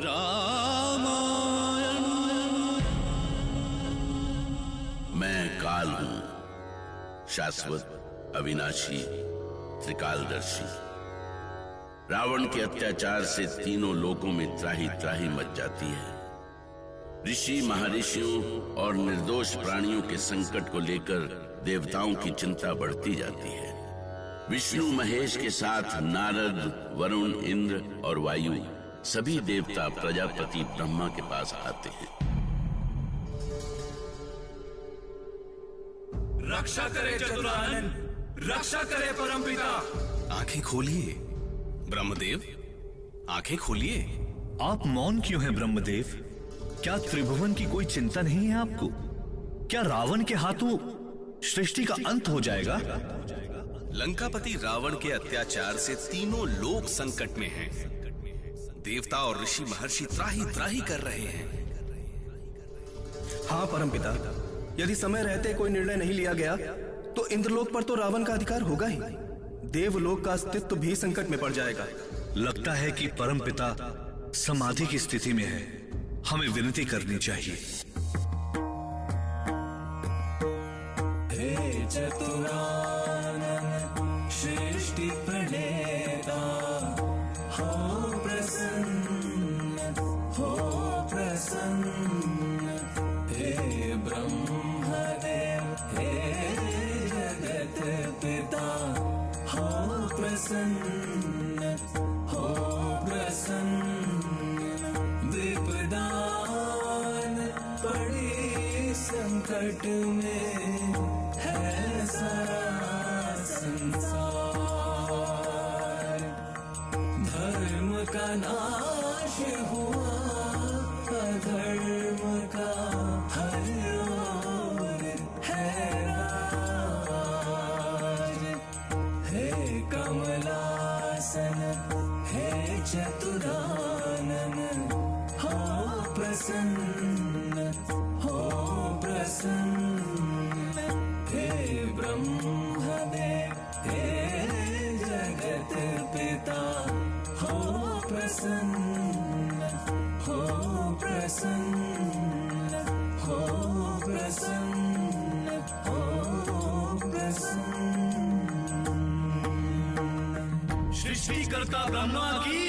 रामायण। मैं काल हूं, शाश्वत, अविनाशी, त्रिकालदर्शी। रावण के अत्याचार से तीनों लोकों में त्राही त्राही मच जाती है। ऋषि महर्षियों और निर्दोष प्राणियों के संकट को लेकर देवताओं की चिंता बढ़ती जाती है। विष्णु महेश के साथ नारद, वरुण, इंद्र और वायु सभी देवता प्रजापति ब्रह्मा के पास आते हैं। रक्षा करे चतुरानन, रक्षा करे परमपिता। आंखें खोलिए ब्रह्मदेव, आंखें खोलिए। आप मौन क्यों हैं ब्रह्मदेव? क्या त्रिभुवन की कोई चिंता नहीं है आपको? क्या रावण के हाथों सृष्टि का अंत हो जाएगा? लंकापति रावण के अत्याचार से तीनों लोक संकट में हैं। देवता और ऋषि महर्षि त्राही त्राही कर रहे हैं। हाँ परमपिता, यदि समय रहते कोई निर्णय नहीं लिया गया तो इंद्रलोक पर तो रावण का अधिकार होगा ही। देवलोक का अस्तित्व भी संकट में पड़ जाएगा। लगता है कि परमपिता समाधि की स्थिति में है। हमें विनती करनी चाहिए। हे चतुरानन सृष्टि प्रणेता, हो प्रसन्न, हो प्रसन्न। हे ब्रह्मदेव, हे जगत पिता, हो प्रसन्न, हो प्रसन्न। विपदान पड़ी संकट में है सारा संसार। धर्म का नाश हुआ, अधर्म का हर ओर है राज। हे कमलासन, हे चतुरानन, हो प्रसन्न, हो प्रसन्न। हे ब्रह्मदेव, हे जगत पिता, हो प्रसन्न, हो प्रसन्न, हो प्रसन्न, हो प्रसन्न। सृष्टिकर्ता ब्रह्मा की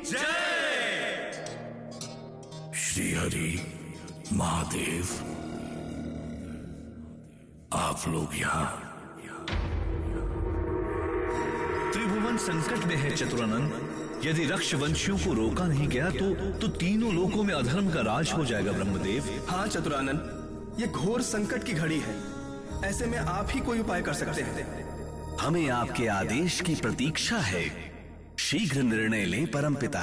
जय। श्री हरि महादेव, आप लोग यहाँ। त्रिभुवन संकट में है चतुरानन। यदि रक्षवंशियों को रोका नहीं गया तो तीनों लोकों में अधर्म का राज हो जाएगा ब्रह्मदेव। हाँ चतुरानन, ये घोर संकट की घड़ी है। ऐसे में आप ही कोई उपाय कर सकते हैं। हमें आपके आदेश की प्रतीक्षा है। शीघ्र निर्णय लें परमपिता।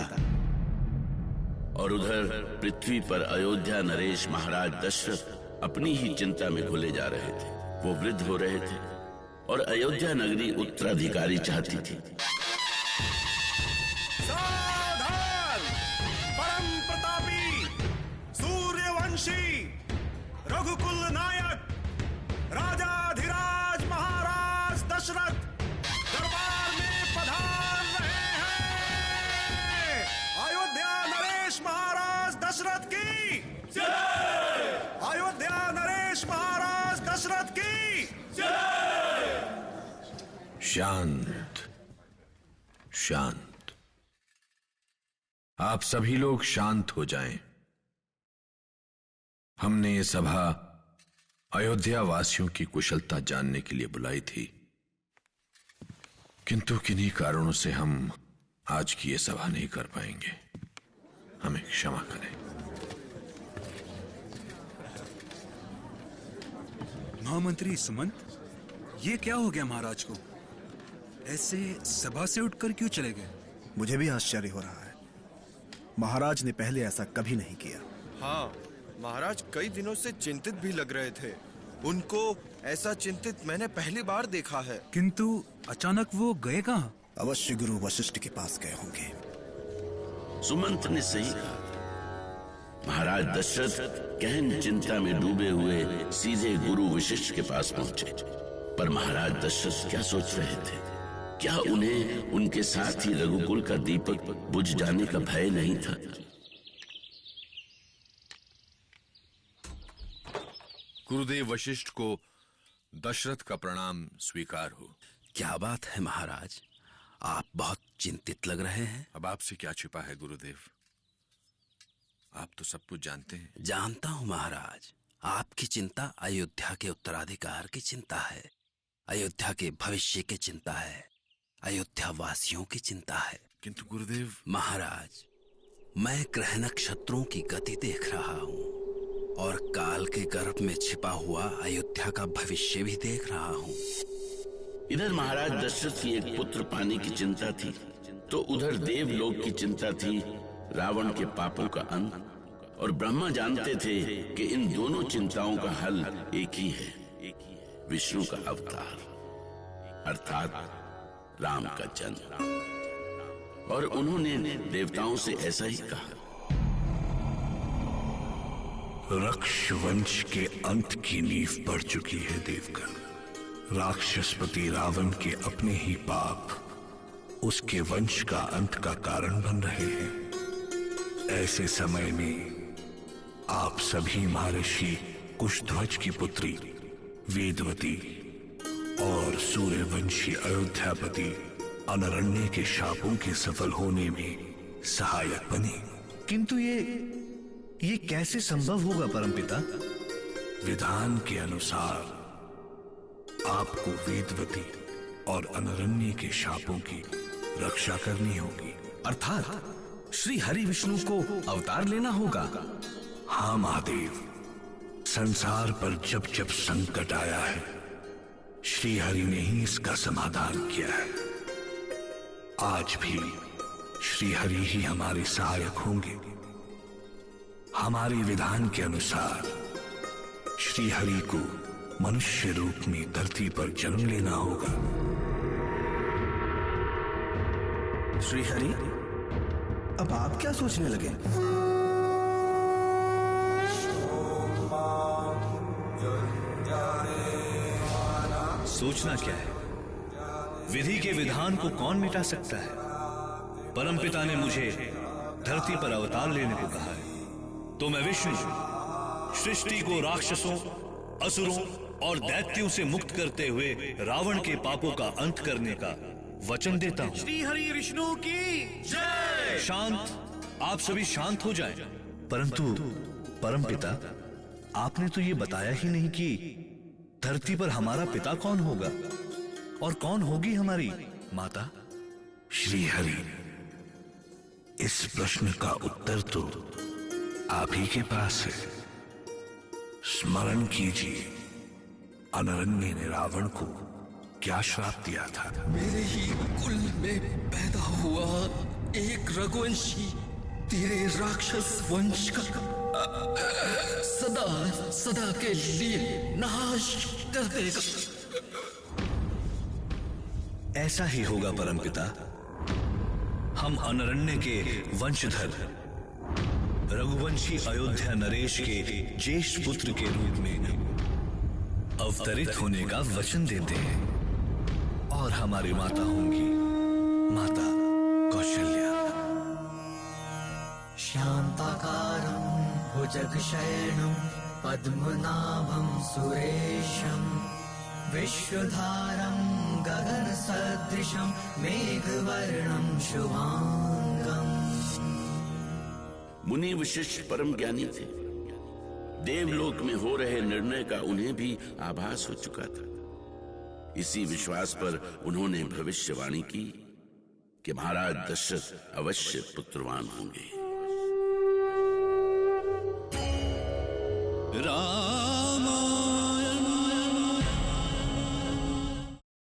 और उधर पृथ्वी पर अयोध्या नरेश महाराज दशरथ अपनी ही चिंता में घुले जा रहे थे। वो वृद्ध हो रहे थे और अयोध्या नगरी उत्तराधिकारी चाहती थी। सावधान! परम प्रतापी, सूर्यवंशी, रघुकुल नायक, राजाधिराज महाराज दशरथ दरबार में पधार रहे हैं। अयोध्या नरेश महाराज दशरथ की जय! अयोध्या नरेश महाराज दशरथ की जय! शांत शांत, आप सभी लोग शांत हो जाएं। हमने ये सभा अयोध्या वासियों की कुशलता जानने के लिए बुलाई थी, किंतु किन्हीं कारणों से हम आज की ये सभा नहीं कर पाएंगे। हमें क्षमा करें। महामंत्री सुमंत, ये क्या हो गया महाराज को? ऐसे सभा से उठकर क्यों चले गए? मुझे भी आश्चर्य हो रहा है। महाराज ने पहले ऐसा कभी नहीं किया। हाँ, महाराज कई दिनों से चिंतित भी लग रहे थे। उनको ऐसा चिंतित मैंने पहली बार देखा है। किंतु अचानक वो गए कहाँ? अवश्य गुरु वशिष्ठ के पास गए होंगे। सुमंत ने सही कहा। महाराज दशरथ गहन चिंता में डूबे हुए सीधे गुरु वशिष्ठ के पास पहुंचे। पर महाराज दशरथ क्या सोच रहे थे? क्या उन्हें उनके साथ ही रघुकुल का दीपक बुझ जाने का भय नहीं था? गुरुदेव वशिष्ठ को दशरथ का प्रणाम स्वीकार हो। क्या बात है महाराज, आप बहुत चिंतित लग रहे हैं। अब आपसे क्या छिपा है गुरुदेव, आप तो सब कुछ जानते हैं। जानता हूं महाराज, आपकी चिंता अयोध्या के उत्तराधिकार की चिंता है, अयोध्या के भविष्य की चिंता है, अयोध्या वासियों की चिंता है। किंतु गुरुदेव महाराज, मैं ग्रह नक्षत्रों की गति देख रहा हूं और काल के गर्भ में छिपा हुआ अयोध्या का भविष्य भी देख रहा हूं। इधर महाराज दशरथ की एक पुत्र पाने की चिंता थी, तो उधर देवलोक की चिंता थी रावण के पापों का अंत। और ब्रह्मा जानते थे कि इन दोनों चिंताओं का हल एक ही है, विष्णु का अवतार अर्थात राम का जन्म। और उन्होंने देवताओं से ऐसा ही कहा। रक्ष वंश के अंत की नींव पड़ चुकी है देवगण। राक्षसपति रावण के अपने ही पाप उसके वंश का अंत का कारण बन रहे हैं। ऐसे समय में आप सभी महर्षि कुशध्वज की पुत्री वेदवती और सूर्यवंशी अयोध्यापति अनरण्य के शापों के सफल होने में सहायक बने। किंतु ये कैसे संभव होगा परमपिता? विधान के अनुसार आपको वेदवती और अनरण्य के शापों की रक्षा करनी होगी। अर्थात श्री हरि विष्णु को अवतार लेना होगा। हाँ महादेव, संसार पर जब जब संकट आया है, श्री हरि ने ही इसका समाधान किया है। आज भी श्री हरि ही हमारे सहायक होंगे। हमारे विधान के अनुसार श्री हरि को मनुष्य रूप में धरती पर जन्म लेना होगा। श्री हरि, अब आप क्या सोचने लगे? सोचना क्या है? विधि के विधान को कौन मिटा सकता है? परमपिता ने मुझे धरती पर अवतार लेने को कहा है, तो मैं विष्णु सृष्टि को राक्षसों, असुरों और दैत्यों से मुक्त करते हुए रावण के पापों का अंत करने का वचन देता हूं। श्री हरि विष्णु की जय। शांत, आप सभी शांत हो जाएं। परंतु परमपिता, आपने तो ये बताया ही नहीं कि धरती पर हमारा पिता कौन होगा और कौन होगी हमारी माता? श्री हरि, इस प्रश्न का उत्तर तो आप ही के पास है। स्मरण कीजिए, अनरण्य ने रावण को क्या श्राप दिया था? मेरे ही कुल में पैदा हुआ एक रघुवंशी तेरे राक्षस वंश का सदा सदा के लिए नाश कर देगा। ऐसा ही होगा परमपिता। हम अनरण्य के वंशधर रघुवंशी अयोध्या नरेश के ज्येष्ठ पुत्र के रूप में अवतरित होने का वचन देते हैं और हमारी माता होंगी माता कौशल्या। शांताकारं भुजगशयनं पद्मनाभं सुरेशं विश्वधारं गगनसदृशं मेघवर्णं शुभांगं। मुनि वशिष्ठ परम ज्ञानी थे। देवलोक में हो रहे निर्णय का उन्हें भी आभास हो चुका था। इसी विश्वास पर उन्होंने भविष्यवाणी की कि महाराज दशरथ अवश्य पुत्रवान होंगे।